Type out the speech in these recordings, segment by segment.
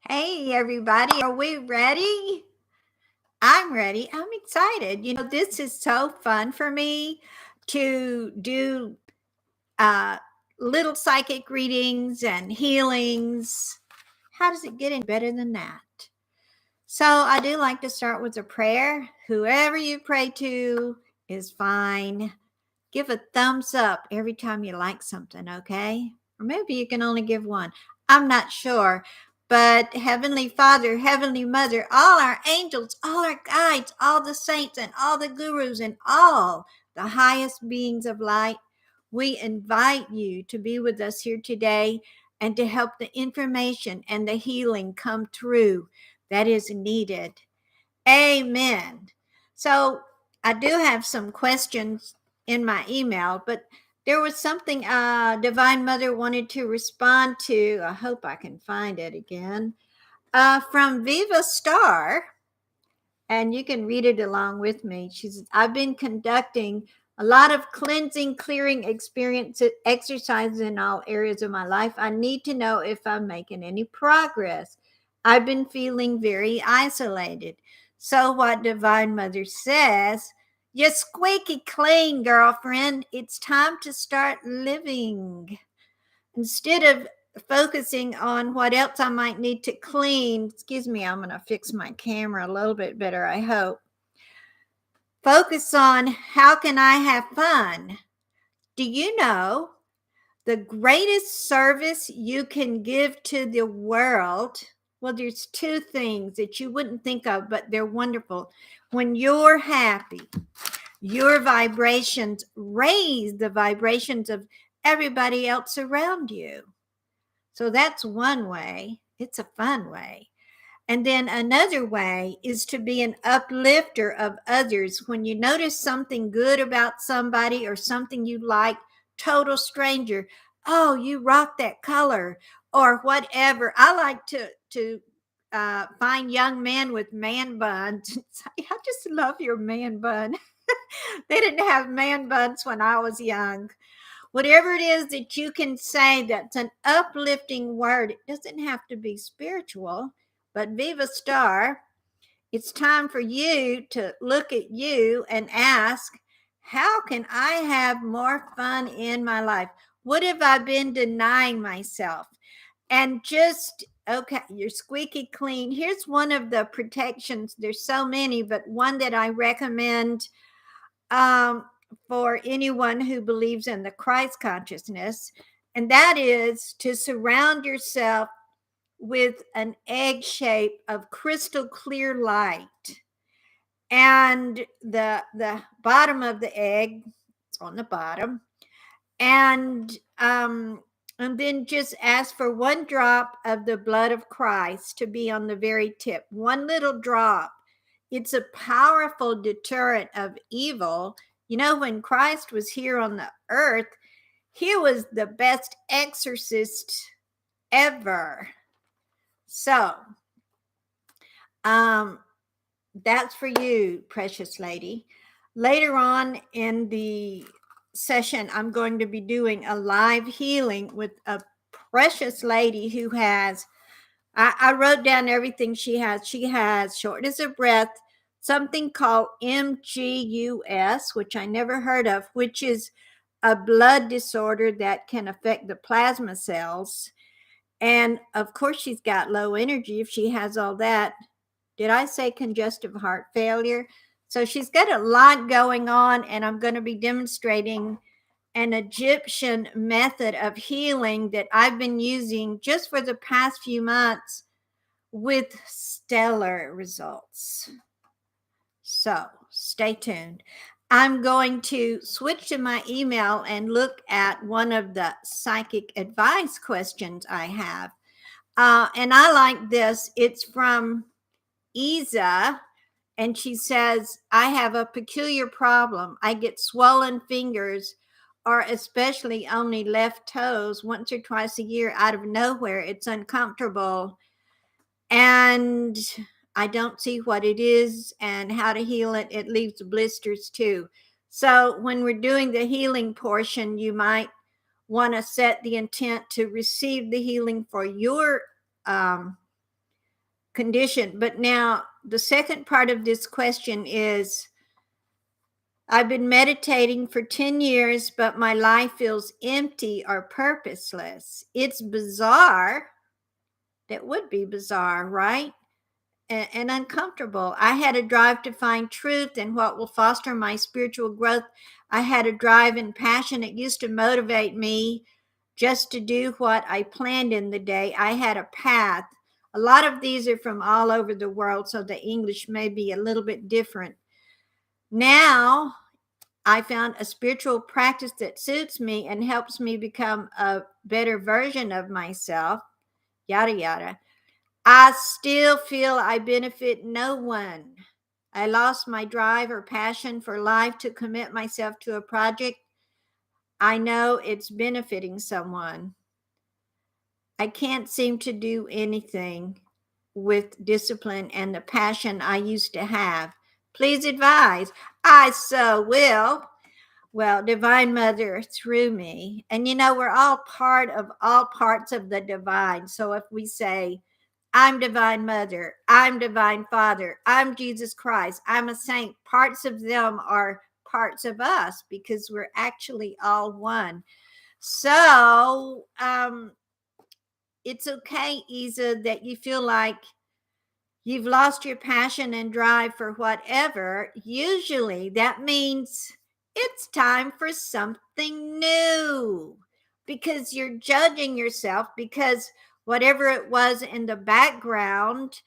Hey, everybody, are we ready? I'm ready. I'm excited. This is so fun for me to do uh, little psychic readings and healings. How does it get any better than that? So, I do like to start with a prayer. Whoever you pray to is fine. Give a thumbs up every time you like something, okay? Or maybe you can only give one. I'm not sure. But Heavenly Father, Heavenly Mother, all our angels, all our guides, all the saints, and all the gurus, and all the highest beings of light, we invite you to be with us here today and to help the information and the healing come through that is needed. Amen. So I do have some questions in my email, but there was something Divine Mother wanted to respond to. I hope I can find it again. From Viva Star, and you can read it along with me. She says, I've been conducting a lot of cleansing, clearing experiences, exercises in all areas of my life. I need to know if I'm making any progress. I've been feeling very isolated. So, what Divine Mother says, you're squeaky clean, girlfriend. It's time to start living. Instead of focusing on what else I might need to clean, excuse me, I'm going to fix my camera a little bit better, I hope. Focus on how can I have fun? Do you know the greatest service you can give to the world? Well, there's two things that you wouldn't think of, but they're wonderful. When you're happy, your vibrations raise the vibrations of everybody else around you. So that's one way. It's a fun way. And then another way is to be an uplifter of others. When you notice something good about somebody or something you like, total stranger, oh, you rock that color or whatever. I like to find young men with man buns and say, I just love your man bun. They didn't have man buns when I was young. Whatever it is that you can say that's an uplifting word, it doesn't have to be spiritual, but Viva Star, it's time for you to look at you and ask, how can I have more fun in my life? What have I been denying myself? And just, okay, you're squeaky clean. Here's one of the protections. There's so many, but one that I recommend um, for anyone who believes in the Christ consciousness, and that is to surround yourself with an egg shape of crystal clear light. And the bottom of the egg, it's on the bottom, and then just ask for one drop of the blood of Christ to be on the very tip. One little drop. It's a powerful deterrent of evil. You know, when Christ was here on the earth, he was the best exorcist ever. So, that's for you, precious lady. Later on in the session, I'm going to be doing a live healing with a precious lady who has, I wrote down everything she has. She has shortness of breath, something called MGUS, which I never heard of, which is a blood disorder that can affect the plasma cells. And of course, she's got low energy if she has all that. Did I say congestive heart failure? So she's got a lot going on, and I'm going to be demonstrating an Egyptian method of healing that I've been using just for the past few months with stellar results. So stay tuned. I'm going to switch to my email and look at one of the psychic advice questions I have. And I like this. It's from Isa, and she says, I have a peculiar problem. I get swollen fingers, or especially only left toes, once or twice a year out of nowhere. It's uncomfortable, and I don't see what it is and how to heal it. It leaves blisters too. So when we're doing the healing portion, you might want to set the intent to receive the healing for your condition. But now the second part of this question is, I've been meditating for 10 years, but my life feels empty or purposeless. It's bizarre. That would be bizarre, right? And uncomfortable. I had a drive to find truth and what will foster my spiritual growth. I had a drive and passion. It used to motivate me just to do what I planned in the day. I had a path. A lot of these are from all over the world, so the English may be a little bit different. Now, I found a spiritual practice that suits me and helps me become a better version of myself, yada, yada. I still feel I benefit no one. I lost my drive or passion for life to commit myself to a project. I know it's benefiting someone. I can't seem to do anything with discipline and the passion I used to have. Please advise. I so will. Well, Divine Mother through me. And we're all part of all parts of the divine. So if we say, I'm Divine Mother, I'm Divine Father, I'm Jesus Christ, I'm a saint, parts of them are parts of us because we're actually all one. So it's okay, Isa, that you feel like you've lost your passion and drive for whatever. Usually that means it's time for something new because you're judging yourself because whatever it was in the background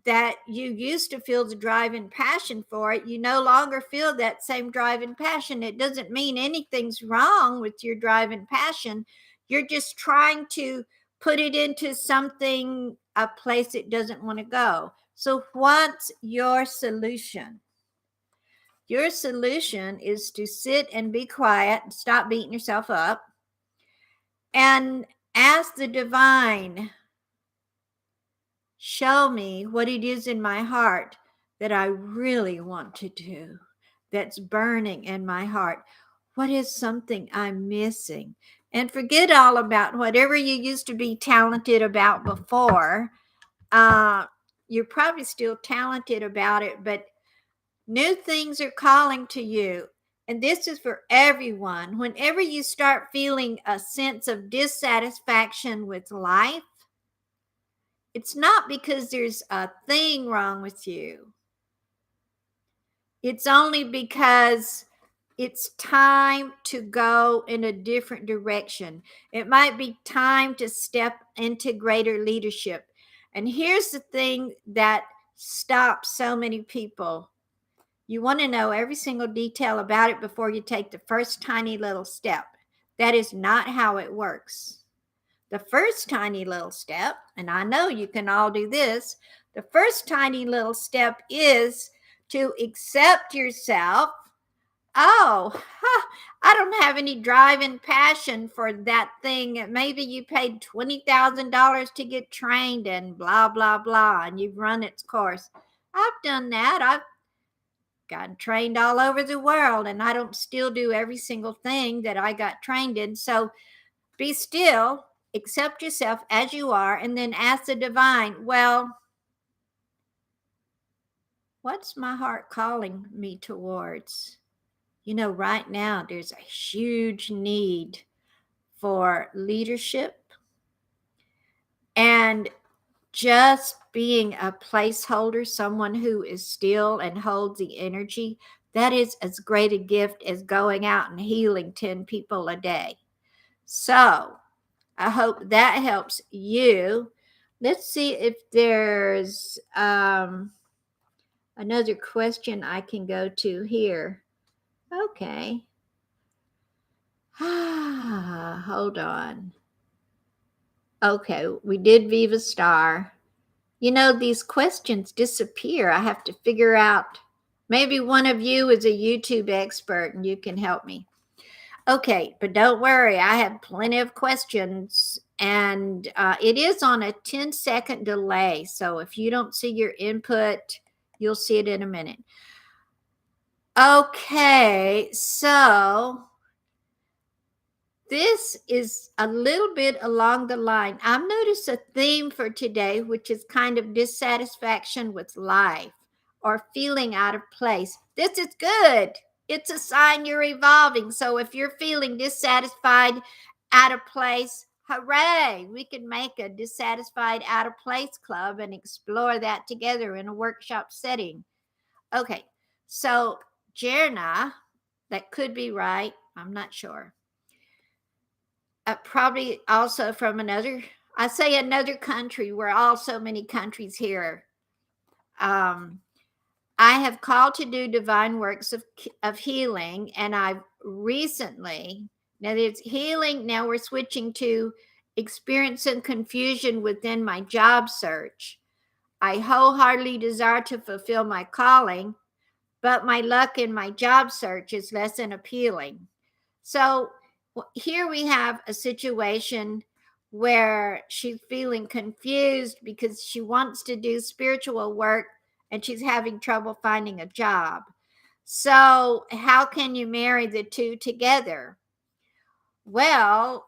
that you used to feel the drive and passion for it, you no longer feel that same drive and passion. It doesn't mean anything's wrong with your drive and passion. You're just trying to put it into something, a place it doesn't want to go. So what's your solution? Your solution is to sit and be quiet, stop beating yourself up, and ask the divine, show me what it is in my heart that I really want to do, that's burning in my heart. What is something I'm missing? And forget all about whatever you used to be talented about before. You're probably still talented about it, but new things are calling to you. And this is for everyone. Whenever you start feeling a sense of dissatisfaction with life, it's not because there's a thing wrong with you. It's only because it's time to go in a different direction. It might be time to step into greater leadership. And here's the thing that stops so many people. You want to know every single detail about it before you take the first tiny little step. That is not how it works. The first tiny little step, and I know you can all do this, the first tiny little step is to accept yourself. Oh, I don't have any drive and passion for that thing. Maybe you paid $20,000 to get trained and blah, blah, blah, and you've run its course. I've done that. I've gotten trained all over the world, and I don't still do every single thing that I got trained in. So be still, accept yourself as you are, and then ask the divine, well, what's my heart calling me towards? Right now there's a huge need for leadership and just being a placeholder, someone who is still and holds the energy. That is as great a gift as going out and healing 10 people a day. So I hope that helps you. Let's see if there's another question I can go to here. Okay. Hold on. Okay, we did Viva Star. These questions disappear. I have to figure out. Maybe one of you is a YouTube expert and you can help me. Okay, but don't worry. I have plenty of questions and it is on a 10-second delay. So if you don't see your input, you'll see it in a minute. Okay, so this is a little bit along the line. I've noticed a theme for today, which is kind of dissatisfaction with life or feeling out of place. This is good. It's a sign you're evolving. So if you're feeling dissatisfied, out of place, hooray, we can make a dissatisfied, out of place club and explore that together in a workshop setting. Okay, so Jerna, that could be right. I'm not sure. Probably also from another, I say another country. We're all so many countries here. I have called to do divine works of healing, and I've recently, now it's healing, now we're switching to experiencing confusion within my job search. I wholeheartedly desire to fulfill my calling, but my luck in my job search is less than appealing. So here we have a situation where she's feeling confused because she wants to do spiritual work and she's having trouble finding a job. So how can you marry the two together? Well,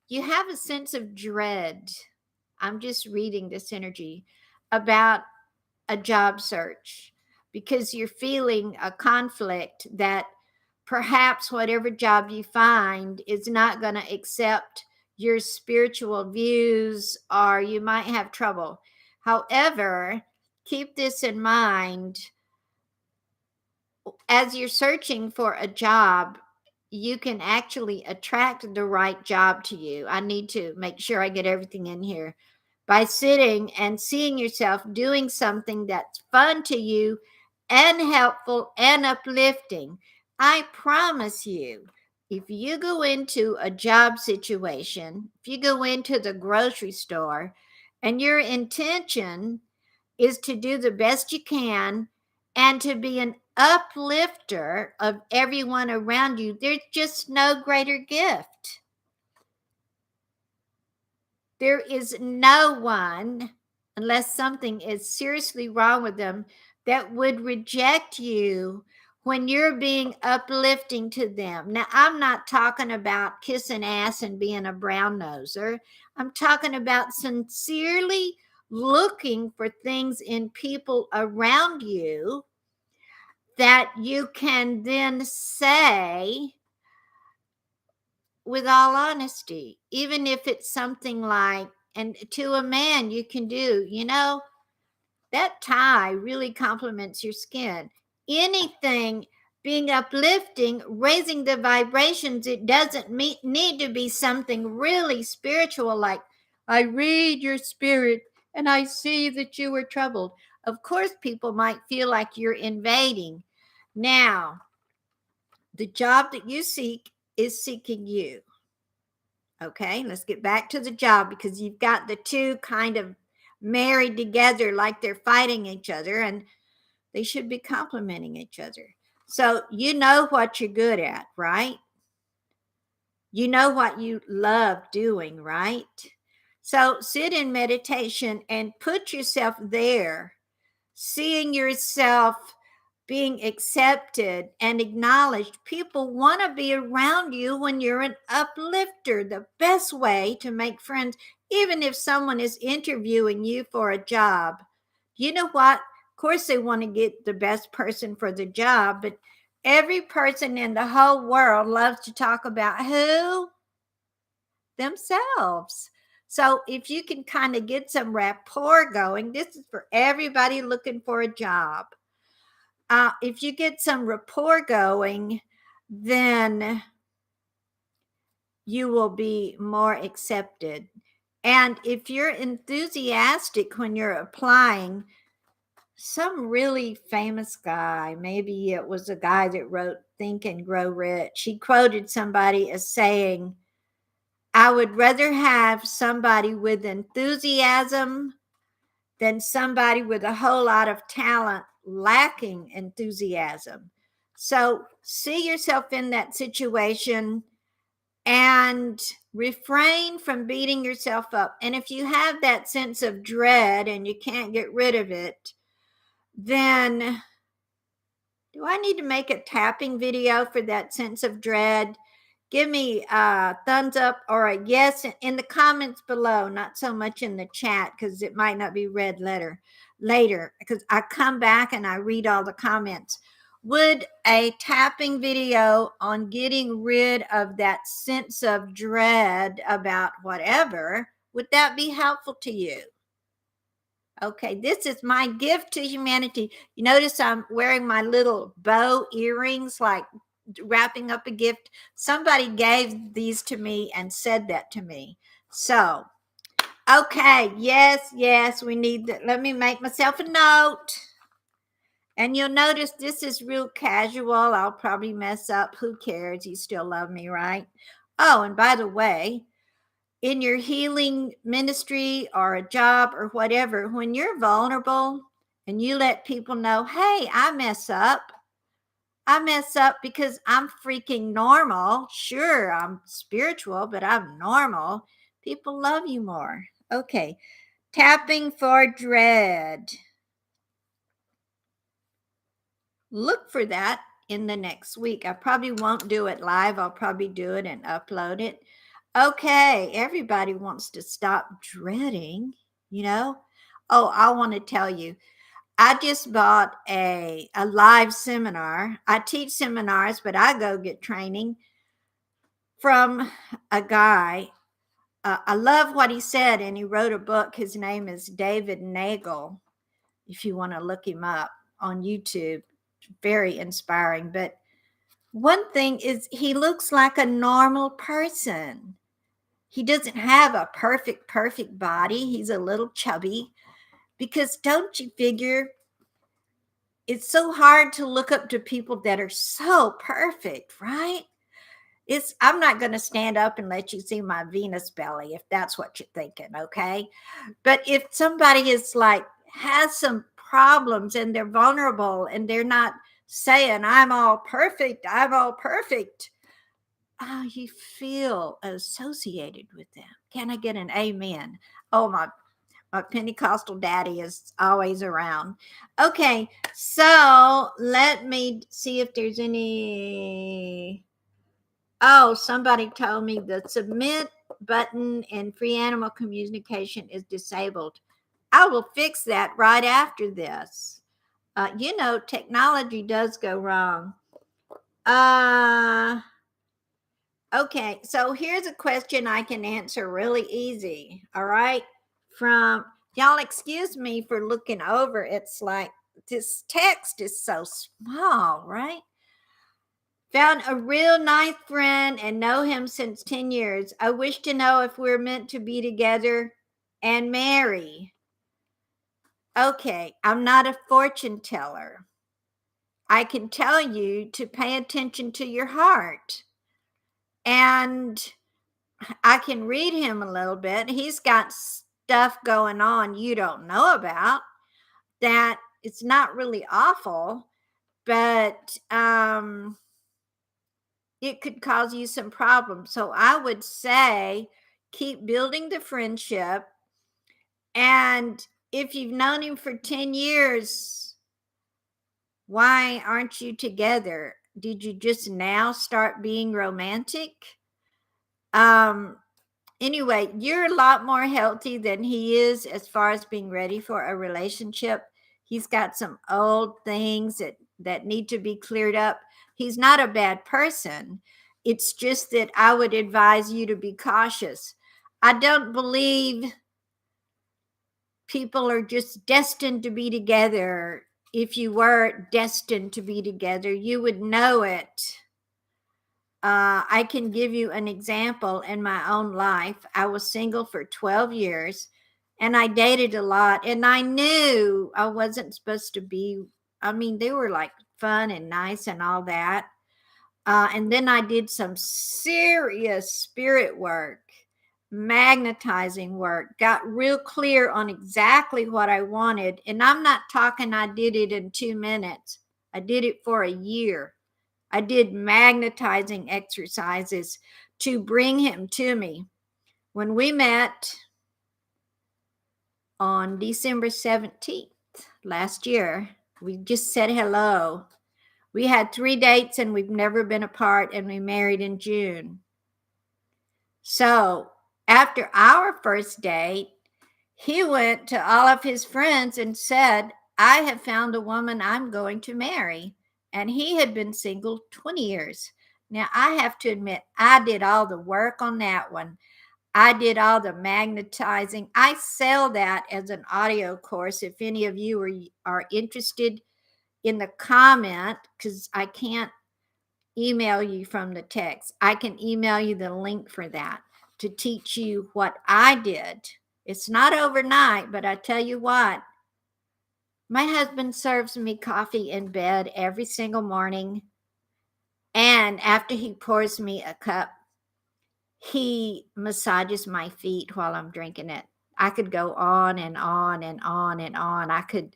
you have a sense of dread. I'm just reading this energy about a job search because you're feeling a conflict that perhaps whatever job you find is not going to accept your spiritual views, or you might have trouble. However, keep this in mind. As you're searching for a job, you can actually attract the right job to you. I need to make sure I get everything in here. By sitting and seeing yourself doing something that's fun to you and helpful and uplifting. I promise you, if you go into a job situation, if you go into the grocery store and your intention is to do the best you can and to be an uplifter of everyone around you, there's just no greater gift. There is no one, unless something is seriously wrong with them, that would reject you when you're being uplifting to them. Now, I'm not talking about kissing ass and being a brown noser. I'm talking about sincerely looking for things in people around you that you can then say with all honesty, even if it's something like, and to a man, you can do, that tie really complements your skin. Anything being uplifting, raising the vibrations, it doesn't need to be something really spiritual like, I read your spirit and I see that you were troubled. Of course, people might feel like you're invading. Now, the job that you seek is seeking you. Okay, let's get back to the job because you've got the two kind of married together like they're fighting each other, and they should be complementing each other. So you know what you're good at, right? You know what you love doing, right? So sit in meditation and put yourself there, seeing yourself being accepted and acknowledged. People want to be around you when you're an uplifter. The best way to make friends, even if someone is interviewing you for a job, you know what? Of course, they want to get the best person for the job, but every person in the whole world loves to talk about who? Themselves. So if you can kind of get some rapport going, this is for everybody looking for a job. If you get some rapport going, then you will be more accepted. And if you're enthusiastic when you're applying, some really famous guy, maybe it was a guy that wrote Think and Grow Rich, he quoted somebody as saying, I would rather have somebody with enthusiasm than somebody with a whole lot of talent lacking enthusiasm. So see yourself in that situation and refrain from beating yourself up. And if you have that sense of dread and you can't get rid of it, then do I need to make a tapping video for that sense of dread? Give me a thumbs up or a yes in the comments below, not so much in the chat because it might not be read later because I come back and I read all the comments. Would a tapping video on getting rid of that sense of dread about whatever, would that be helpful to you? Okay, this is my gift to humanity. You notice I'm wearing my little bow earrings, like wrapping up a gift. Somebody gave these to me and said that to me. So, okay, yes, we need that. Let me make myself a note. And you'll notice this is real casual. I'll probably mess up. Who cares? You still love me, right? Oh, and by the way, in your healing ministry or a job or whatever, when you're vulnerable and you let people know, hey, I mess up because I'm freaking normal. Sure, I'm spiritual, but I'm normal. People love you more. Okay, tapping for dread. Look for that in the next week. I probably won't do it live. I'll probably do it and upload it. Okay, everybody wants to stop dreading, you know. Oh, I want to tell you, I just bought a live seminar. I teach seminars, but I go get training from a guy. I love what he said, and he wrote a book. His name is David Nagel, if you want to look him up on YouTube. Very inspiring. But one thing is, he looks like a normal person. He doesn't have a perfect body. He's a little chubby because don't you figure it's so hard to look up to people that are so perfect, right? I'm not going to stand up and let you see my Venus belly if that's what you're thinking, okay? But if somebody is like has some problems and they're vulnerable and they're not saying I'm all perfect, you feel associated with them. Can I get an amen? Oh, my Pentecostal daddy is always around. Okay, so let me see if there's any. Oh, somebody told me the submit button in free animal communication is disabled. I will fix that right after this. Technology does go wrong. Okay, so here's a question I can answer really easy. All right. From y'all, excuse me for looking over. It's like this text is so small, right? Found a real nice friend and know him since 10 years. I wish to know if we're meant to be together and marry. Okay, I'm not a fortune teller. I can tell you to pay attention to your heart. And I can read him a little bit. He's got stuff going on you don't know about that it's not really awful, but it could cause you some problems. So I would say keep building the friendship. And if you've known him for 10 years, why aren't you together? Did you just now start being romantic? Anyway, you're a lot more healthy than he is as far as being ready for a relationship. He's got some old things that need to be cleared up. He's not a bad person. It's just that I would advise you to be cautious. I don't believe people are just destined to be together. If you were destined to be together, you would know it. I can give you an example in my own life. I was single for 12 years and I dated a lot, and I knew I wasn't supposed to be. I mean, they were like fun and nice and all that. And then I did some serious spirit work, magnetizing work, got real clear on exactly what I wanted. And I'm not talking, I did it in 2 minutes. I did it for a year. I did magnetizing exercises to bring him to me. When we met on December 17th last year, we just said hello. We had 3 dates and we've never been apart, and we married in June. So after our first date, he went to all of his friends and said, I have found a woman I'm going to marry. And he had been single 20 years. Now, I have to admit, I did all the work on that one. I did all the magnetizing. I sell that as an audio course. If any of you are interested in the comment, because I can't email you from the text, I can email you the link for that to teach you what I did. It's not overnight, but I tell you what, my husband serves me coffee in bed every single morning. And after he pours me a cup, he massages my feet while I'm drinking it. I could go on and on and on and on. I could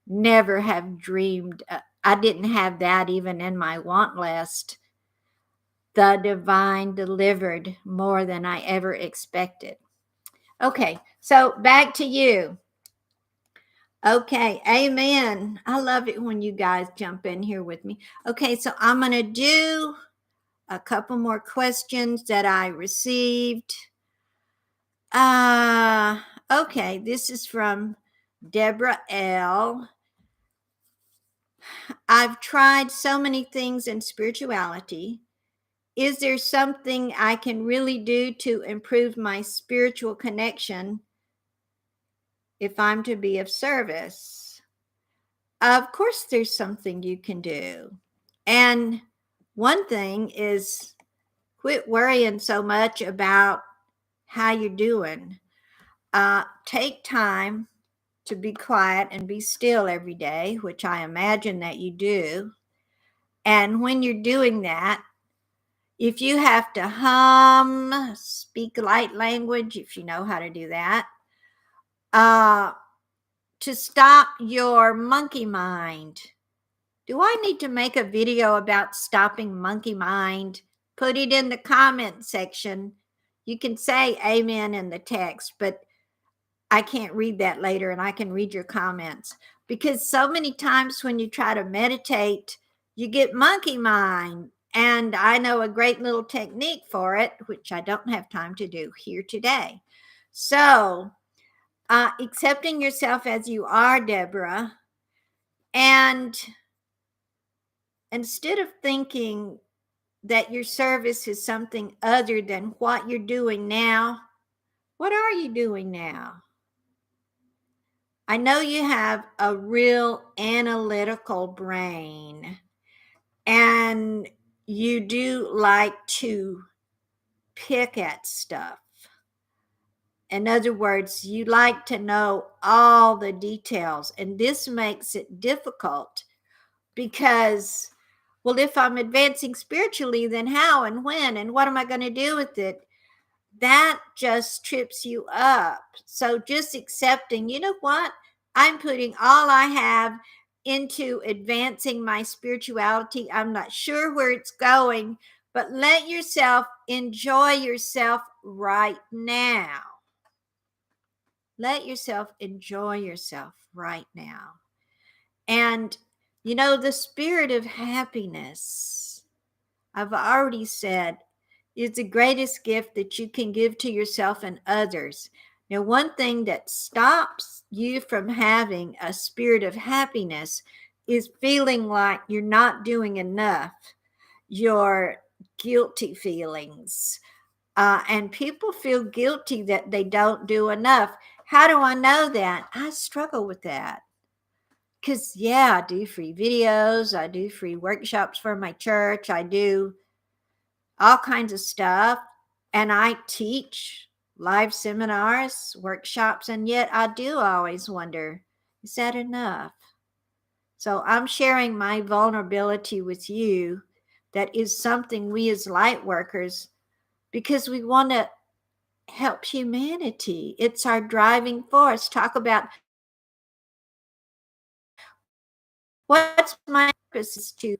never have dreamed. I didn't have that even in my want list. The divine delivered more than I ever expected. Okay, so back to you. Okay, amen. I love it when you guys jump in here with me. Okay, so I'm going to do a couple more questions that I received. Okay, this is from Deborah L. I've tried so many things in spirituality. Is there something I can really do to improve my spiritual connection if I'm to be of service? Of course, there's something you can do. And one thing is quit worrying so much about how you're doing. Take time to be quiet and be still every day, which I imagine that you do. And when you're doing that, if you have to hum, speak light language, if you know how to do that, to stop your monkey mind. Do I need to make a video about stopping monkey mind? Put it in the comment section. You can say amen in the text, but I can't read that later, and I can read your comments. Because so many times when you try to meditate, you get monkey mind. And I know a great little technique for it, which I don't have time to do here today. So, accepting yourself as you are, Deborah, and instead of thinking that your service is something other than what you're doing now, what are you doing now? I know you have a real analytical brain, and you do like to pick at stuff. In other words, you like to know all the details, and this makes it difficult because, well, if I'm advancing spiritually, then how and when and what am I going to do with it? That just trips you up. So just accepting, you know what? I'm putting all I have into advancing my spirituality. I'm not sure where it's going, but let yourself enjoy yourself right now. Let yourself enjoy yourself right now. And, you know, the spirit of happiness, I've already said, is the greatest gift that you can give to yourself and others. Now, one thing that stops you from having a spirit of happiness is feeling like you're not doing enough, your guilty feelings. And people feel guilty that they don't do enough. How do I know that? I struggle with that. Because, yeah, I do free videos, I do free workshops for my church, I do all kinds of stuff, and I teach live seminars, workshops, and yet I do always wonder, is that enough? So I'm sharing my vulnerability with you. That is something we as light workers, because we want to help humanity. It's our driving force. Talk about what's my purpose is to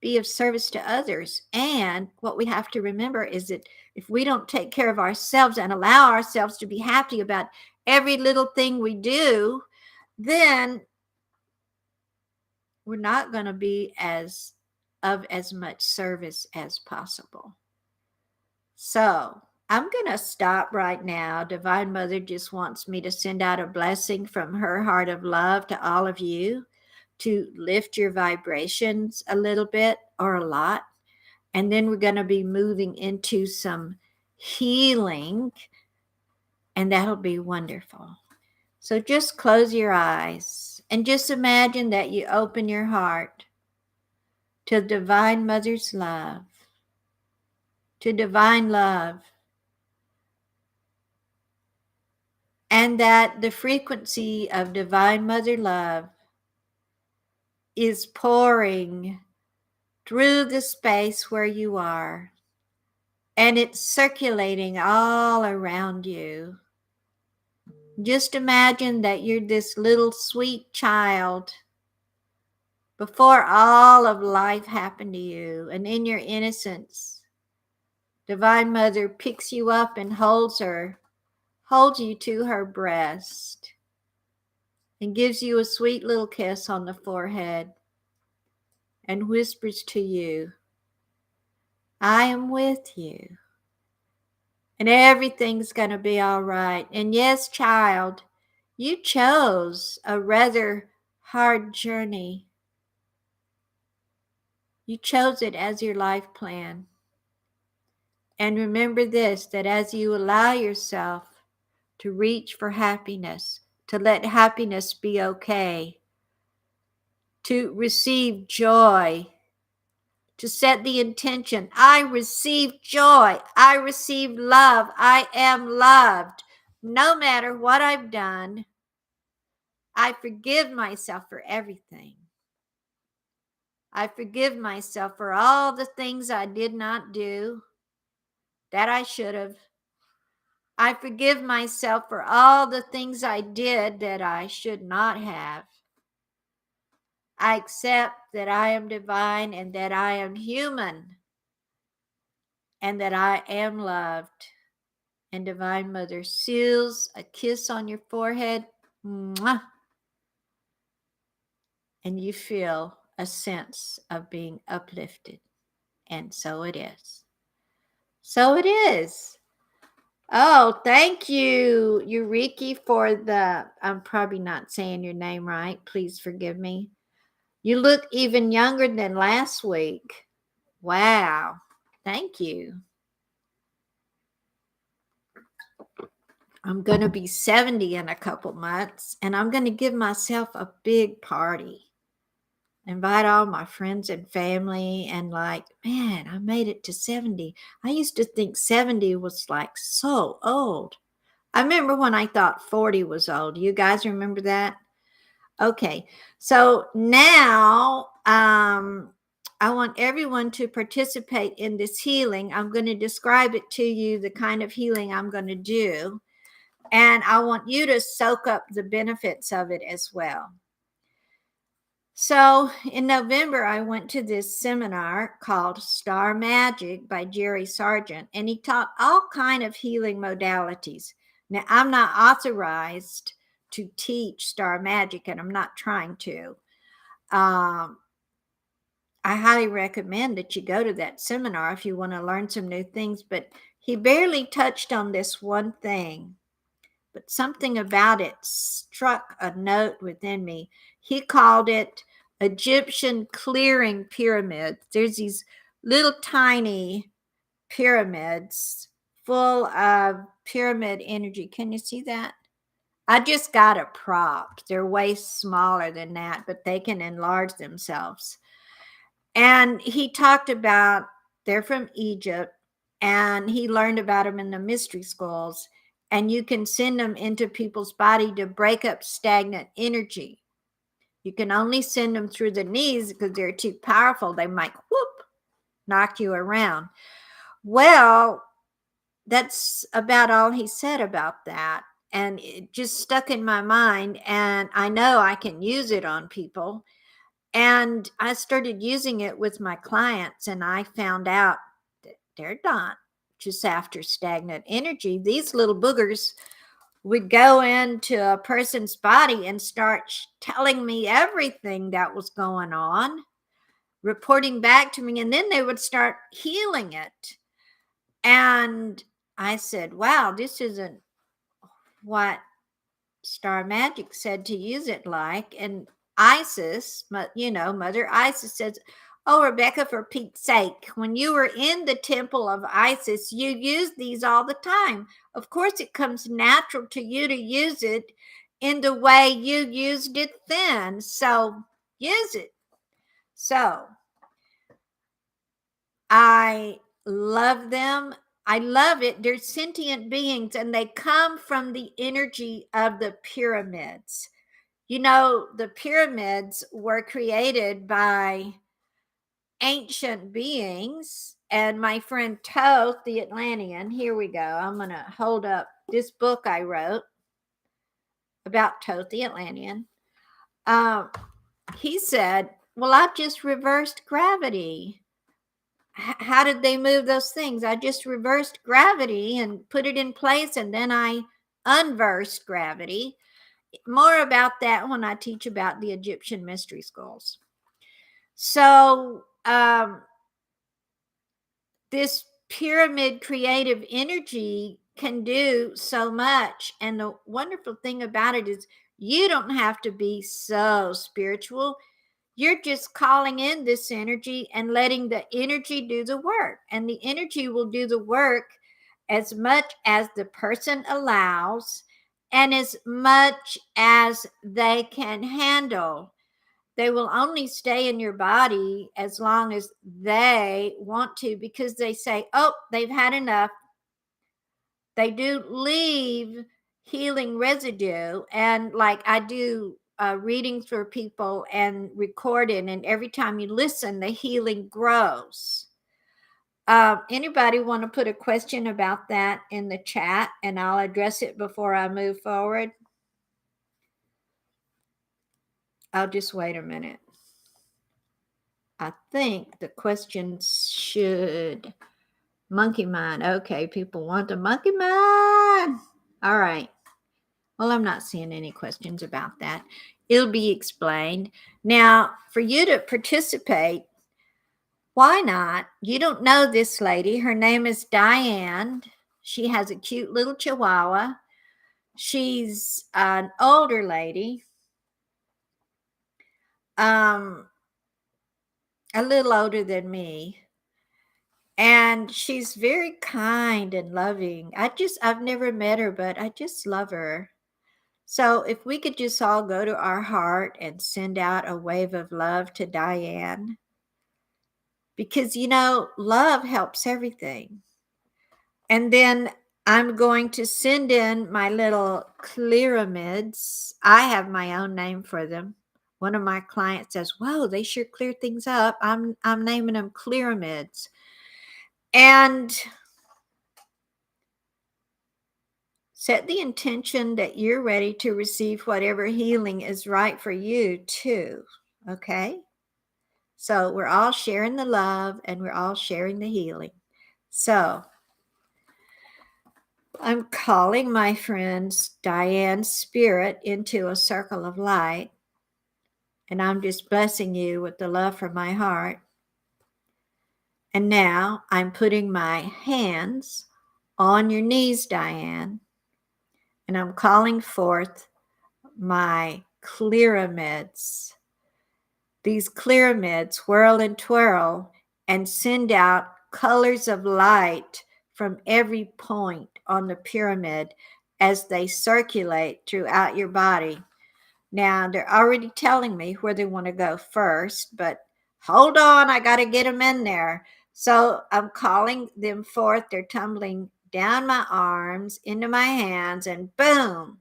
be of service to others. And what we have to remember is that if we don't take care of ourselves and allow ourselves to be happy about every little thing we do, then we're not going to be of as much service as possible. So I'm going to stop right now. Divine Mother just wants me to send out a blessing from her heart of love to all of you to lift your vibrations a little bit or a lot. And then we're going to be moving into some healing, and that'll be wonderful. So just close your eyes and just imagine that you open your heart to Divine Mother's love, to divine love, and that the frequency of Divine Mother love is pouring through the space where you are, and it's circulating all around you. Just imagine that you're this little sweet child before all of life happened to you, and in your innocence, Divine Mother picks you up and holds you to her breast, and gives you a sweet little kiss on the forehead and whispers to you, I am with you, and everything's going to be all right. And yes, child, you chose a rather hard journey. You chose it as your life plan. And remember this, that as you allow yourself to reach for happiness, to let happiness be okay, to receive joy, to set the intention, I receive joy, I receive love, I am loved. No matter what I've done, I forgive myself for everything. I forgive myself for all the things I did not do that I should have. I forgive myself for all the things I did that I should not have. I accept that I am divine and that I am human and that I am loved. And Divine Mother seals a kiss on your forehead. Mwah, and you feel a sense of being uplifted. And so it is. So it is. Oh, thank you, Eureka, for I'm probably not saying your name right. Please forgive me. You look even younger than last week. Wow. Thank you. I'm going to be 70 in a couple months, and I'm going to give myself a big party. Invite all my friends and family, and man, I made it to 70. I used to think 70 was so old. I remember when I thought 40 was old. You guys remember that? Okay, so now I want everyone to participate in this healing. I'm going to describe it to you, the kind of healing I'm going to do. And I want you to soak up the benefits of it as well. So in November, I went to this seminar called Star Magic by Jerry Sargent, and he taught all kind of healing modalities. Now, I'm not authorized to teach Star Magic, and I'm not trying to. I highly recommend that you go to that seminar if you want to learn some new things, but he barely touched on this one thing. But something about it struck a note within me. He called it Egyptian clearing pyramids. There's these little tiny pyramids full of pyramid energy. Can you see that? I just got a prop. They're way smaller than that, but they can enlarge themselves. And he talked about they're from Egypt, and he learned about them in the mystery schools. And you can send them into people's body to break up stagnant energy. You can only send them through the knees because they're too powerful. They might knock you around. Well, that's about all he said about that. And it just stuck in my mind. And I know I can use it on people. And I started using it with my clients, and I found out that they're not just after stagnant energy. These little boogers would go into a person's body and start telling me everything that was going on, reporting back to me, and then they would start healing it. And I said, wow, this isn't what Star Magic said to use it like. And Isis, Mother Isis says, oh, Rebecca, for Pete's sake, when you were in the temple of Isis, you used these all the time. Of course, it comes natural to you to use it in the way you used it then. So use it. So I love them. I love it. They're sentient beings and they come from the energy of the pyramids. The pyramids were created by ancient beings. And my friend Toth, the Atlantean, here we go. I'm going to hold up this book I wrote about Toth, the Atlantean. He said, well, I've just reversed gravity. How did they move those things? I just reversed gravity and put it in place, and then I unversed gravity. More about that when I teach about the Egyptian mystery schools. So this pyramid creative energy can do so much. And the wonderful thing about it is you don't have to be so spiritual. You're just calling in this energy and letting the energy do the work. And the energy will do the work as much as the person allows and as much as they can handle. They will only stay in your body as long as they want to, because they say, oh, they've had enough. They do leave healing residue. And like I do readings for people and record it, and every time you listen, the healing grows. Anybody want to put a question about that in the chat, and I'll address it before I move forward? I'll just wait a minute. I think the questions should monkey mind. Okay, people want the monkey mind. All right. Well, I'm not seeing any questions about that. It'll be explained. Now, for you to participate, why not? You don't know this lady. Her name is Diane. She has a cute little chihuahua. She's an older lady. A little older than me. And she's very kind and loving. I've never met her, but I just love her. So if we could just all go to our heart and send out a wave of love to Diane, because, love helps everything. And then I'm going to send in my little clearamids. I have my own name for them. One of my clients says, whoa, they sure clear things up. I'm naming them clearamids. And set the intention that you're ready to receive whatever healing is right for you too. Okay? So we're all sharing the love and we're all sharing the healing. So I'm calling my friend's Diane's spirit into a circle of light. And I'm just blessing you with the love from my heart. And now I'm putting my hands on your knees, Diane. And I'm calling forth my clearamids. These clearamids whirl and twirl and send out colors of light from every point on the pyramid as they circulate throughout your body. Now, they're already telling me where they want to go first, but hold on, I got to get them in there. So I'm calling them forth. They're tumbling down my arms, into my hands, and boom,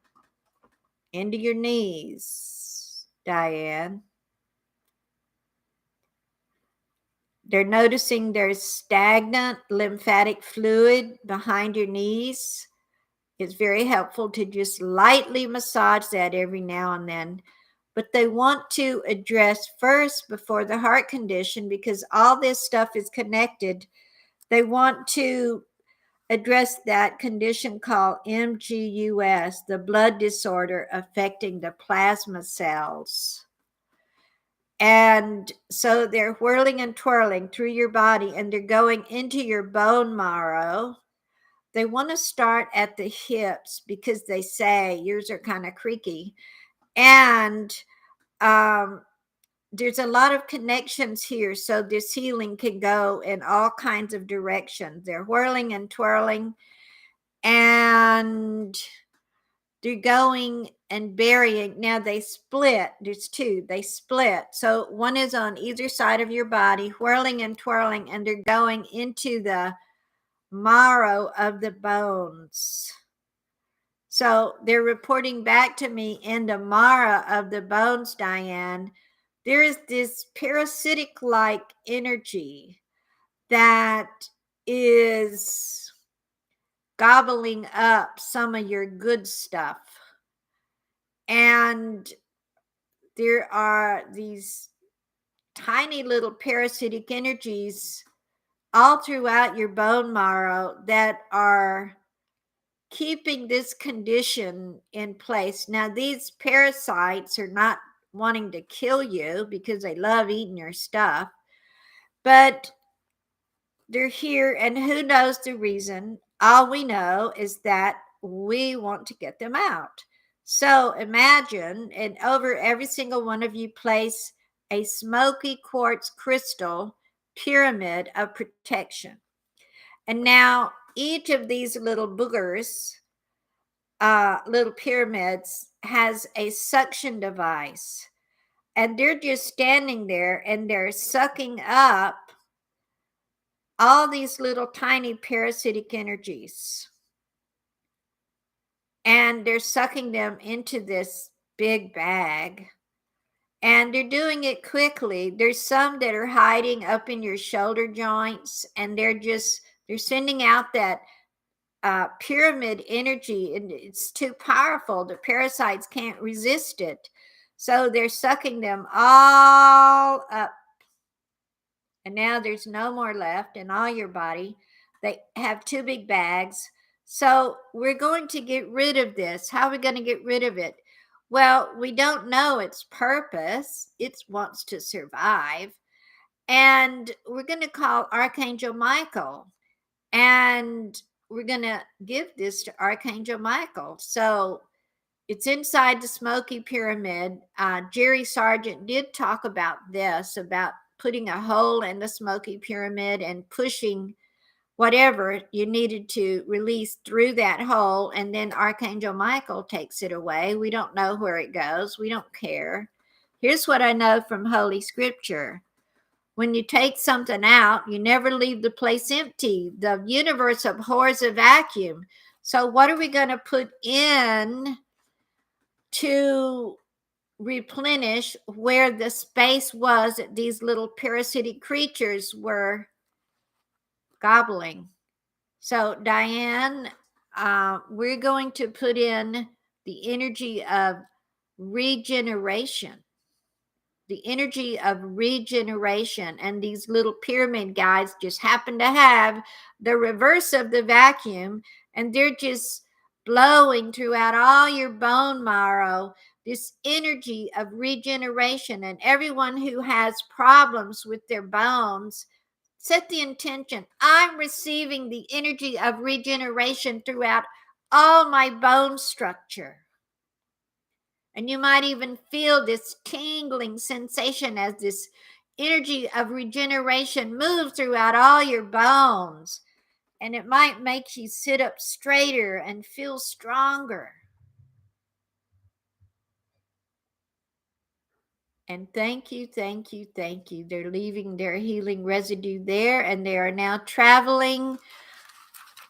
into your knees, Diane. They're noticing there's stagnant lymphatic fluid behind your knees. It's very helpful to just lightly massage that every now and then. But they want to address first, before the heart condition, because all this stuff is connected. They want to address that condition called MGUS, the blood disorder affecting the plasma cells. And so they're whirling and twirling through your body, and they're going into your bone marrow. they want to start at the hips because they say yours are kind of creaky. And there's a lot of connections here. So this healing can go in all kinds of directions. They're whirling and twirling, and they're going and burying. Now they split. There's two. They split. So one is on either side of your body, whirling and twirling, and they're going into the marrow of the bones. So they're reporting back to me in the marrow of the bones, Diane. There is this parasitic like energy that is gobbling up some of your good stuff. And there are these tiny little parasitic energies all throughout your bone marrow that are keeping this condition in place. Now, these parasites are not wanting to kill you because they love eating your stuff, but they're here, and who knows the reason. All we know is that we want to get them out. So imagine, and over every single one of you, place a smoky quartz crystal pyramid of protection. And now each of these little boogers, little pyramids, has a suction device. And they're just standing there and they're sucking up all these little tiny parasitic energies. And they're sucking them into this big bag. And they're doing it quickly. There's some that are hiding up in your shoulder joints, and they're sending out that pyramid energy, and it's too powerful. The parasites can't resist it. So they're sucking them all up. And now there's no more left in all your body. They have two big bags. So we're going to get rid of this. How are we going to get rid of it? Well, we don't know its purpose. It wants to survive. And we're going to call Archangel Michael. And we're going to give this to Archangel Michael. So it's inside the smoky pyramid. Jerry Sargent did talk about this, about putting a hole in the smoky pyramid and pushing whatever you needed to release through that hole. And then Archangel Michael takes it away. We don't know where it goes. We don't care. Here's what I know from Holy Scripture. When you take something out, you never leave the place empty. The universe abhors a vacuum. So what are we going to put in to replenish where the space was that these little parasitic creatures were gobbling? So, Diane, we're going to put in the energy of regeneration. The energy of regeneration. And these little pyramid guys just happen to have the reverse of the vacuum, and they're just blowing throughout all your bone marrow this energy of regeneration. And everyone who has problems with their bones, set the intention: I'm receiving the energy of regeneration throughout all my bone structure. And you might even feel this tingling sensation as this energy of regeneration moves throughout all your bones. And it might make you sit up straighter and feel stronger. And thank you, thank you, thank you. They're leaving their healing residue there, and they are now traveling.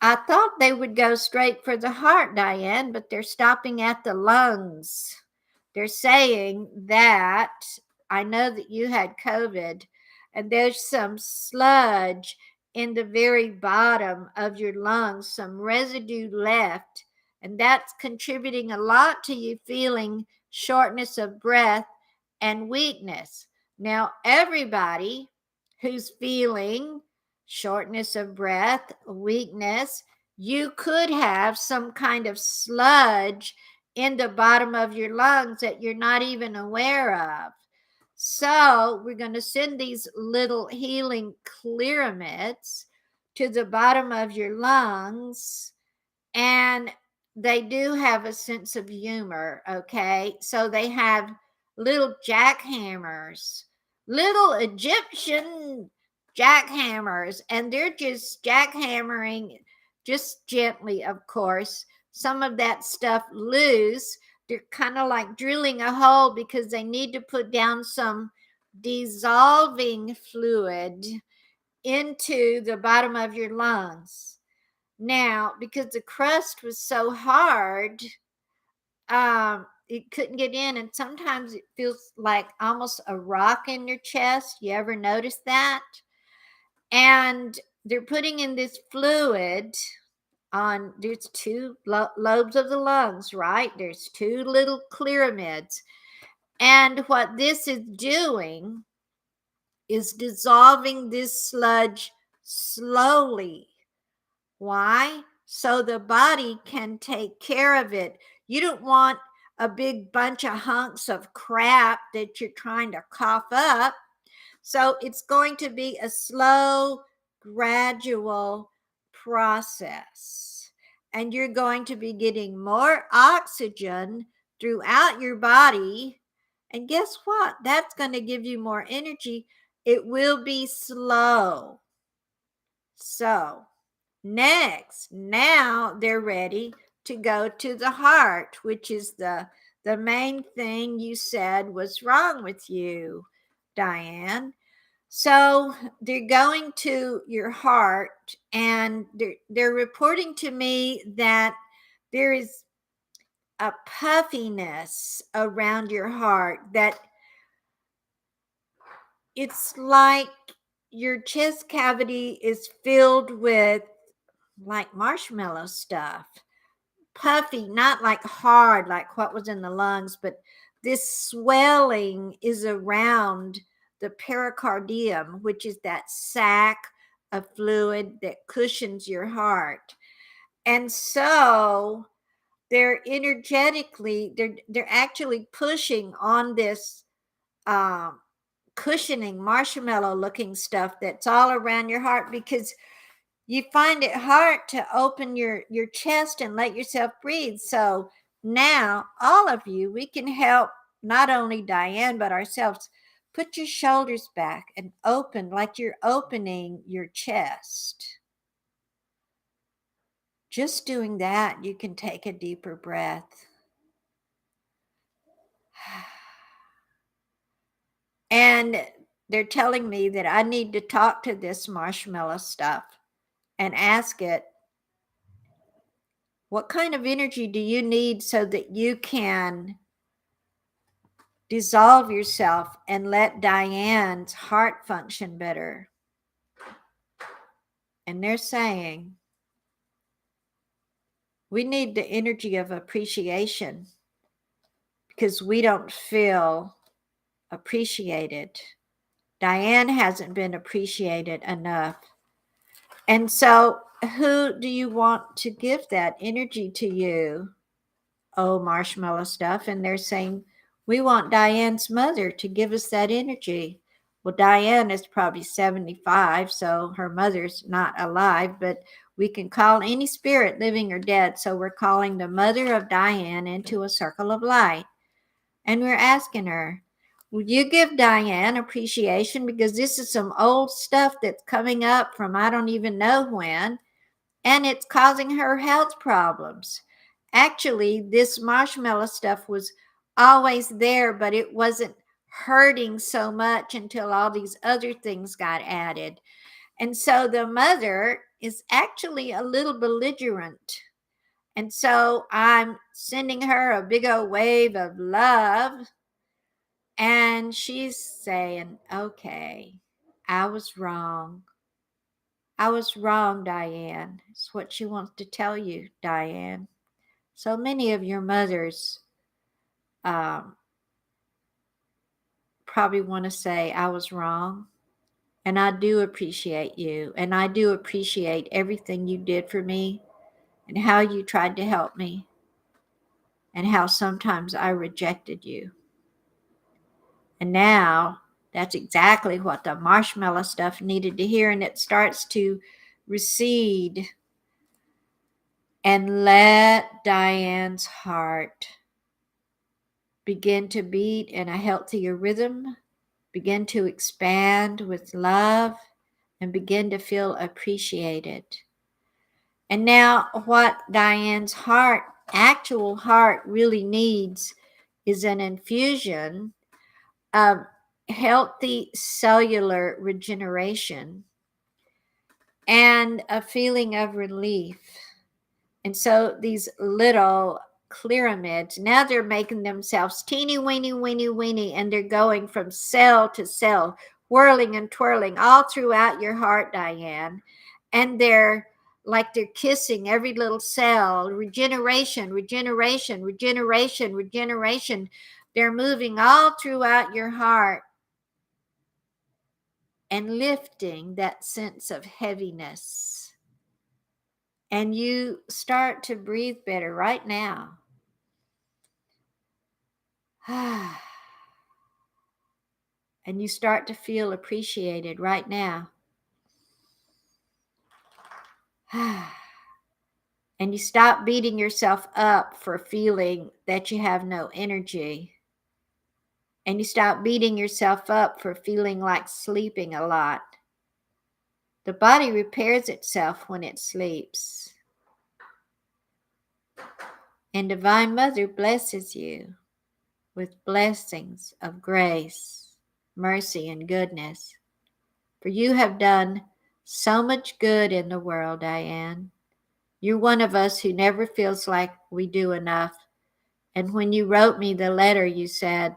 I thought they would go straight for the heart, Diane, but they're stopping at the lungs. They're saying that, I know that you had COVID, and there's some sludge in the very bottom of your lungs, some residue left, and that's contributing a lot to you feeling shortness of breath and weakness. Now, everybody who's feeling shortness of breath, weakness, you could have some kind of sludge in the bottom of your lungs that you're not even aware of. So we're going to send these little healing clearamids to the bottom of your lungs, and they do have a sense of humor, okay? So they have little jackhammers, little Egyptian jackhammers, and they're just jackhammering just gently, of course, some of that stuff loose. They're kind of like drilling a hole because they need to put down some dissolving fluid into the bottom of your lungs. Now, because the crust was so hard, it couldn't get in, and sometimes it feels like almost a rock in your chest. You ever notice that? And they're putting in this fluid on, there's two lobes of the lungs, right? There's two little pyramids. And what this is doing is dissolving this sludge slowly. Why? So the body can take care of it. You don't want a big bunch of hunks of crap that you're trying to cough up. So it's going to be a slow, gradual process. And you're going to be getting more oxygen throughout your body. And guess what? That's going to give you more energy. It will be slow. So, next, now they're ready to go to the heart, which is the main thing you said was wrong with you, Diane. So they're going to your heart, and they're reporting to me that there is a puffiness around your heart, that it's like your chest cavity is filled with like marshmallow stuff. Puffy, not like hard, like what was in the lungs, but this swelling is around the pericardium, which is that sac of fluid that cushions your heart. And so they're energetically, they're actually pushing on this cushioning marshmallow looking stuff that's all around your heart, because you find it hard to open your chest and let yourself breathe. So now all of you, we can help not only Diane but ourselves. Put your shoulders back and open like you're opening your chest. Just doing that, you can take a deeper breath. And they're telling me that I need to talk to this marshmallow stuff and ask it, what kind of energy do you need so that you can dissolve yourself and let Diane's heart function better? And they're saying, we need the energy of appreciation because we don't feel appreciated. Diane hasn't been appreciated enough. And so, who do you want to give that energy to you? Oh, marshmallow stuff. And they're saying, we want Diane's mother to give us that energy. Well, Diane is probably 75, so her mother's not alive, but we can call any spirit, living or dead. So we're calling the mother of Diane into a circle of light. And we're asking her, would you give Diane appreciation? Because this is some old stuff that's coming up from I don't even know when, and it's causing her health problems. Actually, this marshmallow stuff was always there, but it wasn't hurting so much until all these other things got added. And so the mother is actually a little belligerent. And so I'm sending her a big old wave of love. And she's saying, okay, I was wrong. I was wrong, Diane. It's what she wants to tell you, Diane. So many of your mothers probably want to say, I was wrong. And I do appreciate you. And I do appreciate everything you did for me and how you tried to help me and how sometimes I rejected you. And now that's exactly what the marshmallow stuff needed to hear. And it starts to recede and let Diane's heart begin to beat in a healthier rhythm, begin to expand with love, and begin to feel appreciated. And now, what Diane's actual heart really needs is an infusion of healthy cellular regeneration and a feeling of relief. And so these little clearamids, now they're making themselves teeny weeny, and they're going from cell to cell, whirling and twirling all throughout your heart, Diane. And they're like they're kissing every little cell. Regeneration. They're moving all throughout your heart and lifting that sense of heaviness. And you start to breathe better right now. And you start to feel appreciated right now. And you stop beating yourself up for feeling that you have no energy. And you stop beating yourself up for feeling like sleeping a lot. The body repairs itself when it sleeps. And Divine Mother blesses you with blessings of grace, mercy, and goodness. For you have done so much good in the world, Diane. You're one of us who never feels like we do enough. And when you wrote me the letter, you said,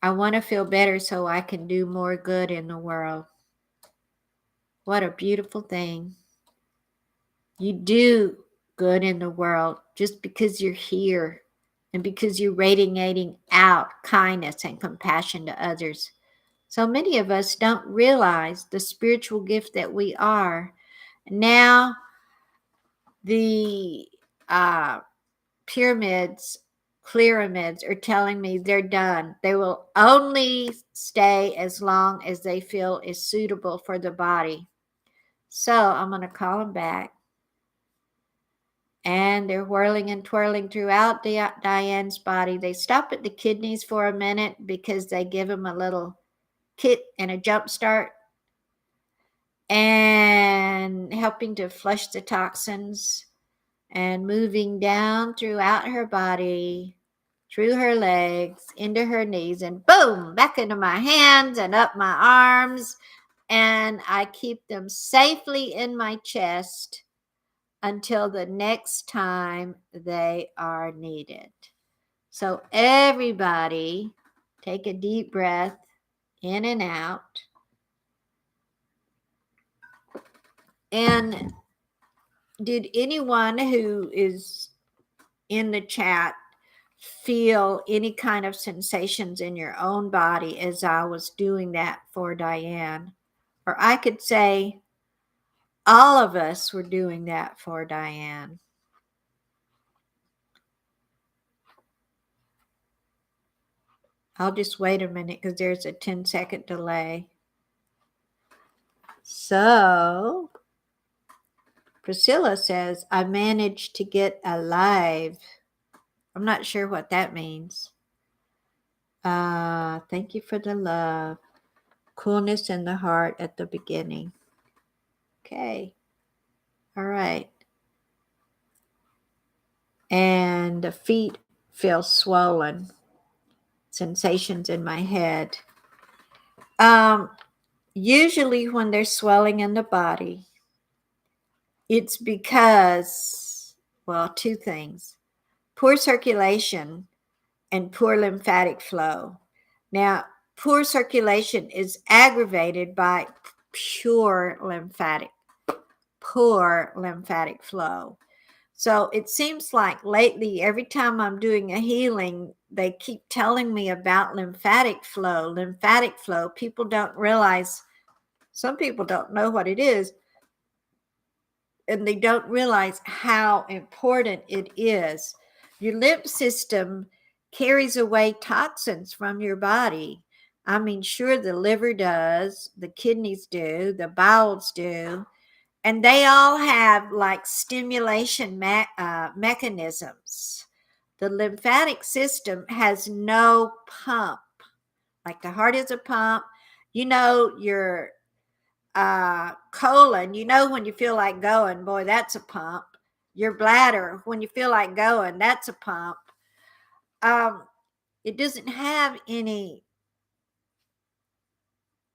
I want to feel better so I can do more good in the world. What a beautiful thing. You do good in the world just because you're here and because you're radiating out kindness and compassion to others. So many of us don't realize the spiritual gift that we are. Now, the pyramids are telling me they're done. They will only stay as long as they feel is suitable for the body. So I'm going to call them back. And they're whirling and twirling throughout Diane's body. They stop at the kidneys for a minute because they give them a little kick and a jump start, and helping to flush the toxins, and moving down throughout her body, through her legs, into her knees, and boom, back into my hands and up my arms. And I keep them safely in my chest until the next time they are needed. So everybody take a deep breath in and out. And did anyone who is in the chat feel any kind of sensations in your own body as I was doing that for Diane? Or I could say all of us were doing that for Diane. I'll just wait a minute because there's a 10-second delay. So Priscilla says, I managed to get alive. I'm not sure what that means. Thank you for the love. Coolness in the heart at the beginning. Okay. All right. And the feet feel swollen. Sensations in my head. Usually when there's swelling in the body, it's because, well, two things. Poor circulation and poor lymphatic flow. Now, poor circulation is aggravated by poor lymphatic flow. So it seems like lately, every time I'm doing a healing, they keep telling me about lymphatic flow. People don't realize, some people don't know what it is, and they don't realize how important it is. Your lymph system carries away toxins from your body. I mean, sure, the liver does, the kidneys do, the bowels do, and they all have like stimulation mechanisms. The lymphatic system has no pump. Like the heart is a pump. Your colon, when you feel like going, boy, that's a pump. Your bladder, when you feel like going, that's a pump. It doesn't have any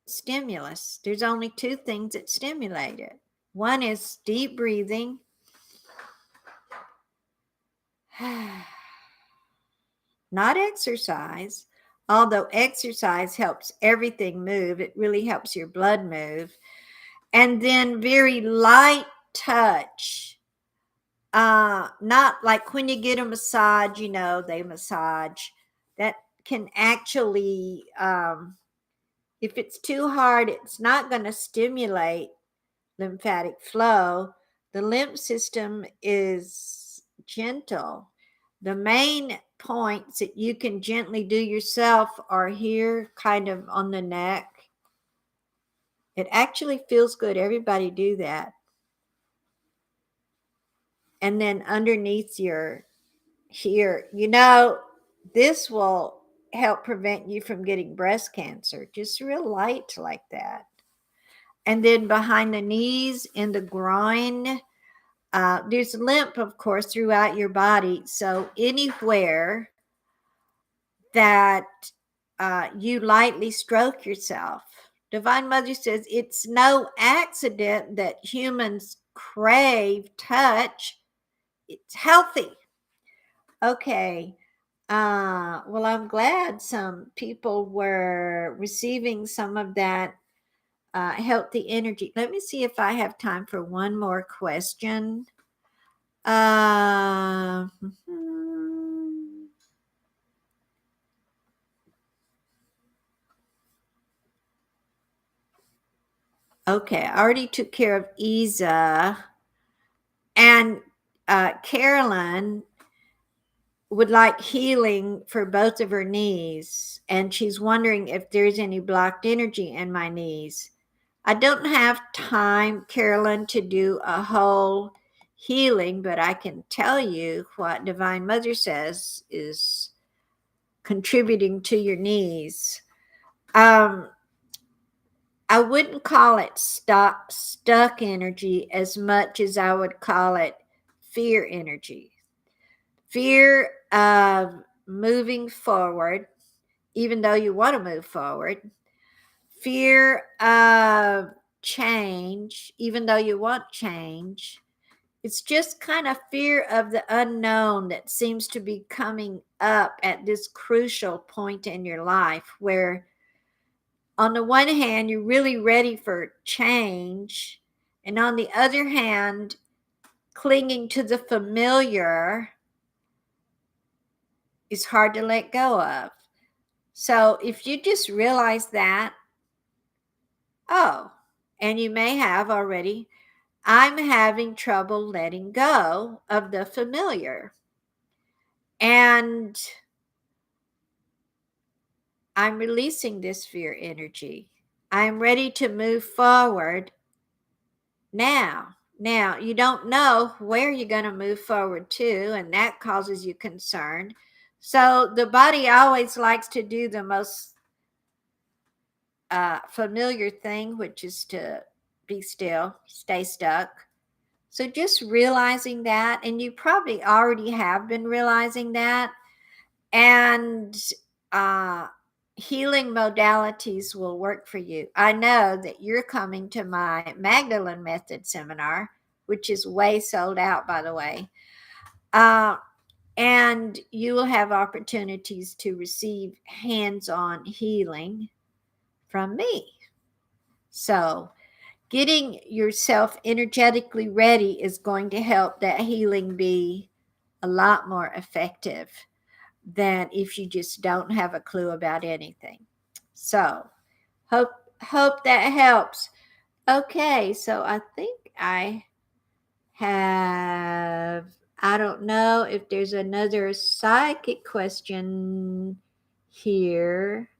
stimulus. There's only two things that stimulate it. One is deep breathing. Not exercise, although exercise helps everything move. It really helps your blood move. And then very light touch. Not like when you get a massage, they massage. That can actually, if it's too hard, it's not going to stimulate lymphatic flow. The lymph system is gentle. The main points that you can gently do yourself are here, kind of on the neck. It actually feels good. Everybody do that. And then underneath your here, this will help prevent you from getting breast cancer. Just real light like that. And then behind the knees in the groin, there's lymph, of course, throughout your body. So anywhere that you lightly stroke yourself. Divine Mother says it's no accident that humans crave touch. It's healthy. Okay. Well, I'm glad some people were receiving some of that healthy energy. Let me see if I have time for one more question. Uh, okay, I already took care of Isa. And Carolyn would like healing for both of her knees. And she's wondering if there's any blocked energy in my knees. I don't have time, Carolyn, to do a whole healing, but I can tell you what Divine Mother says is contributing to your knees. I wouldn't call it stuck energy as much as I would call it fear energy. Fear of moving forward, even though you want to move forward. Fear of change, even though you want change. It's just kind of fear of the unknown that seems to be coming up at this crucial point in your life where, on the one hand, you're really ready for change. And on the other hand, clinging to the familiar is hard to let go of. So if you just realize that, and you may have already, I'm having trouble letting go of the familiar. And I'm releasing this fear energy. I'm ready to move forward now. Now, you don't know where you're going to move forward to, and that causes you concern. So the body always likes to do the most familiar thing, which is to be still, stay stuck. So just realizing that, and you probably already have been realizing that, and healing modalities will work for you. I know that you're coming to my Magdalene Method seminar, which is way sold out, by the way. And you will have opportunities to receive hands-on healing from me. So getting yourself energetically ready is going to help that healing be a lot more effective than if you just don't have a clue about anything. So hope that helps. Okay, so I think I don't know if there's another psychic question here.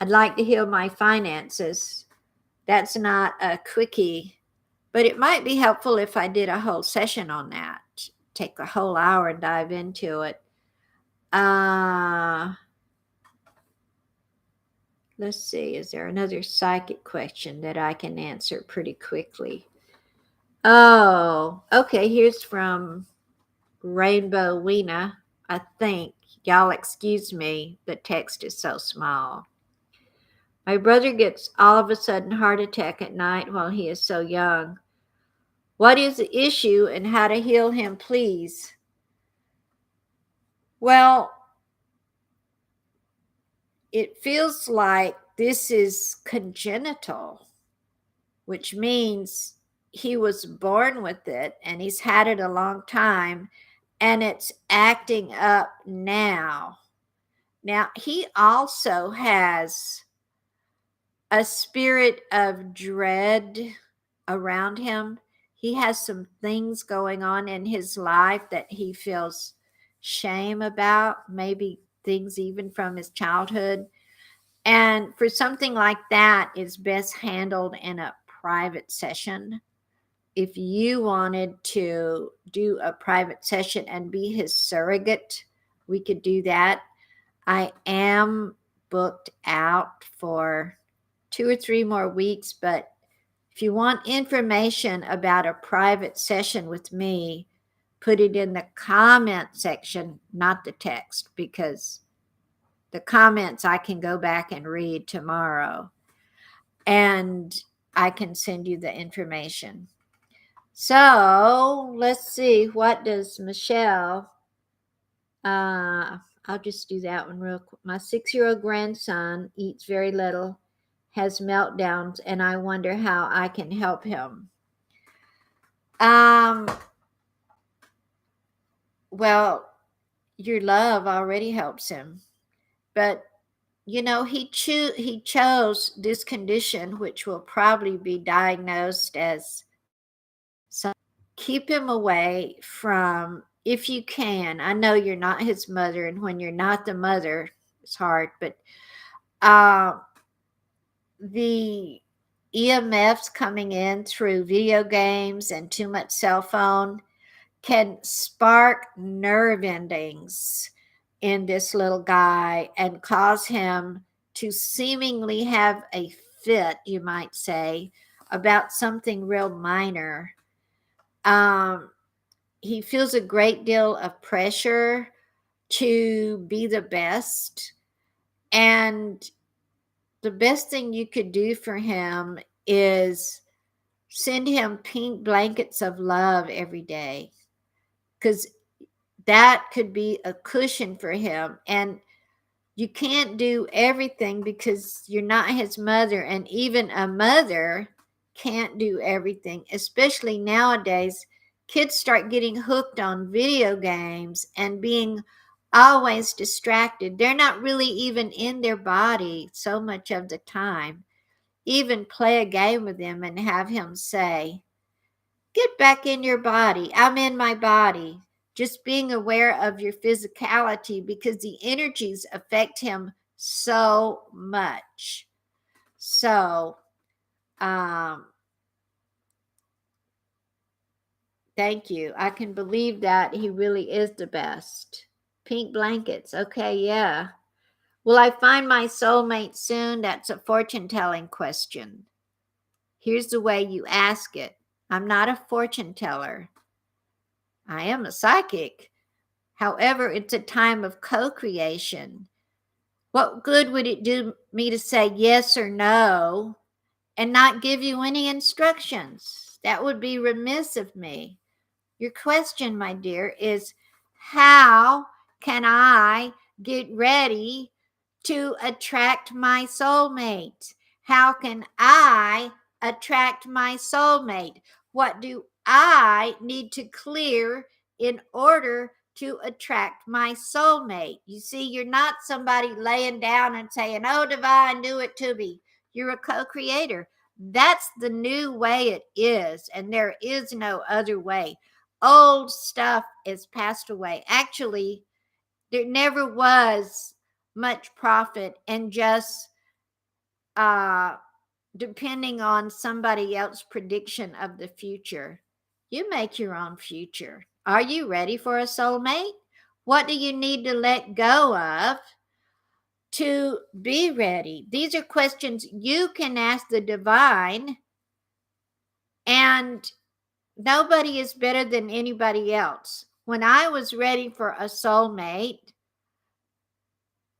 I'd like to heal my finances. That's not a quickie, but it might be helpful if I did a whole session on that. Take a whole hour and dive into it. Let's see, is there another psychic question that I can answer pretty quickly? Oh, okay, here's from Rainbow Weena. I think, y'all excuse me, the text is so small. My brother gets all of a sudden heart attack at night while he is so young. What is the issue and how to heal him, please? Well, it feels like this is congenital, which means he was born with it and he's had it a long time and it's acting up now. Now, he also has a spirit of dread around him. He has some things going on in his life that he feels shame about, maybe things even from his childhood. And for something like that, it's best handled in a private session. If you wanted to do a private session and be his surrogate, we could do that. I am booked out for 2 or 3 more weeks, but if you want information about a private session with me, put it in the comment section, not the text, because the comments I can go back and read tomorrow and I can send you the information. So let's see, what does Michelle, I'll just do that one real quick. My 6-year-old grandson eats very little, has meltdowns, and I wonder how I can help him. Well, your love already helps him, but you know, he chose this condition, which will probably be diagnosed as some. Keep him away from, if you can. I know you're not his mother, and when you're not the mother, it's hard, but the EMFs coming in through video games and too much cell phone can spark nerve endings in this little guy and cause him to seemingly have a fit, you might say, about something real minor. He feels a great deal of pressure to be the best. And the best thing you could do for him is send him pink blankets of love every day, because that could be a cushion for him. And you can't do everything because you're not his mother, and even a mother can't do everything, especially nowadays. Kids start getting hooked on video games and being always distracted. They're not really even in their body so much of the time. Even play a game with them and have him say, "Get back in your body. I'm in my body." Just being aware of your physicality, because the energies affect him so much. So, thank you. I can believe that he really is the best. Pink blankets. Okay, yeah. Will I find my soulmate soon? That's a fortune telling question. Here's the way you ask it. I'm not a fortune teller. I am a psychic. However, it's a time of co-creation. What good would it do me to say yes or no and not give you any instructions? That would be remiss of me. Your question, my dear, is how can I get ready to attract my soulmate? How can I attract my soulmate? What do I need to clear in order to attract my soulmate? You see, you're not somebody laying down and saying, "Oh, divine, do it to me." You're a co-creator. That's the new way it is, and there is no other way. Old stuff is passed away. Actually, there never was much profit in just uh, depending on somebody else's prediction of the future. You make your own future. Are you ready for a soulmate? What do you need to let go of to be ready? These are questions you can ask the divine, and nobody is better than anybody else. When I was ready for a soulmate,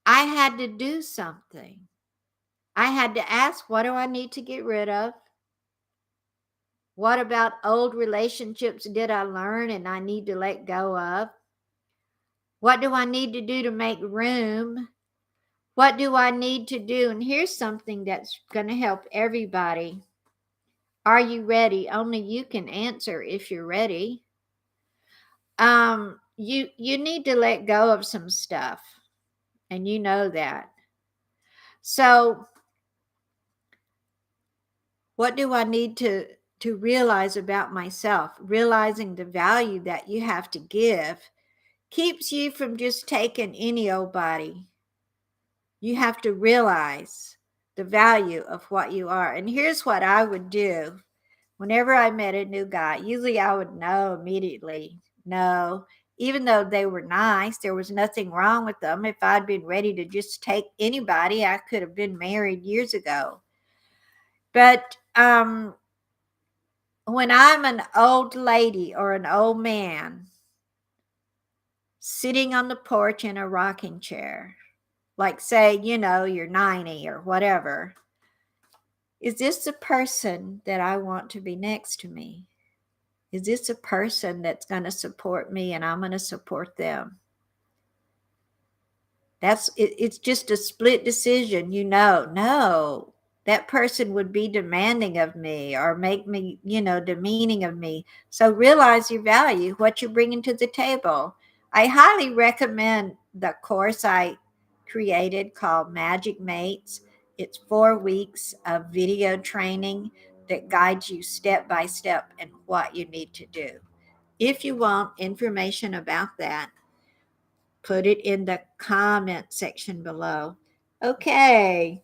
I had to do something. I had to ask, what do I need to get rid of? What about old relationships did I learn and I need to let go of? What do I need to do to make room? What do I need to do? And here's something that's going to help everybody. Are you ready? Only you can answer if you're ready. You need to let go of some stuff, and you know that. So, what do I need to realize about myself? Realizing the value that you have to give keeps you from just taking any old body. You have to realize the value of what you are. And here's what I would do whenever I met a new guy. Usually I would know immediately. No, even though they were nice, there was nothing wrong with them. If I'd been ready to just take anybody, I could have been married years ago. But when I'm an old lady or an old man sitting on the porch in a rocking chair, like say, you're 90 or whatever, is this the person that I want to be next to me? Is this a person that's going to support me and I'm going to support them? It's just a split decision. No, that person would be demanding of me or make me, demeaning of me. So realize your value, what you're bringing to the table. I highly recommend the course I created called Magic Mates. It's 4 weeks of video training that guides you step by step in what you need to do. If you want information about that, put it in the comment section below. Okay.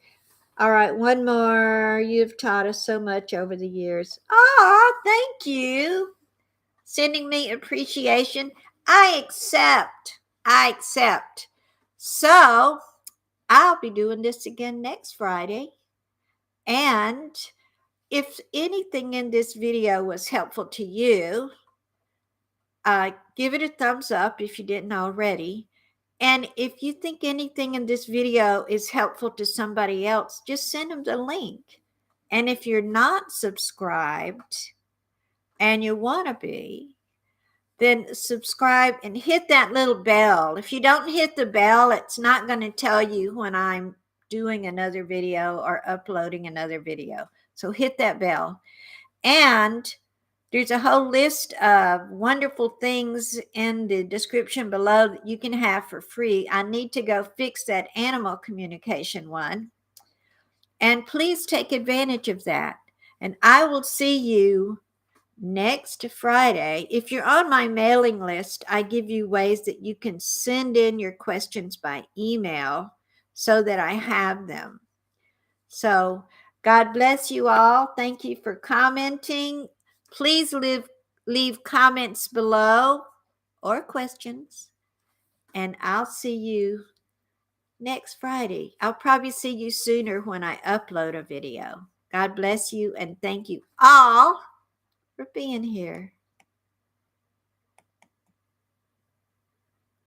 All right, one more. You've taught us so much over the years. Thank you. Sending me appreciation. I accept. So I'll be doing this again next Friday. And if anything in this video was helpful to you, give it a thumbs up if you didn't already. And if you think anything in this video is helpful to somebody else, just send them the link. And if you're not subscribed and you want to be, then subscribe and hit that little bell. If you don't hit the bell, it's not going to tell you when I'm doing another video or uploading another video. So hit that bell. And there's a whole list of wonderful things in the description below that you can have for free. I need to go fix that animal communication one. And please take advantage of that. And I will see you next Friday. If you're on my mailing list, I give you ways that you can send in your questions by email so that I have them. So God bless you all. Thank you for commenting. Please leave comments below or questions. And I'll see you next Friday. I'll probably see you sooner when I upload a video. God bless you and thank you all for being here.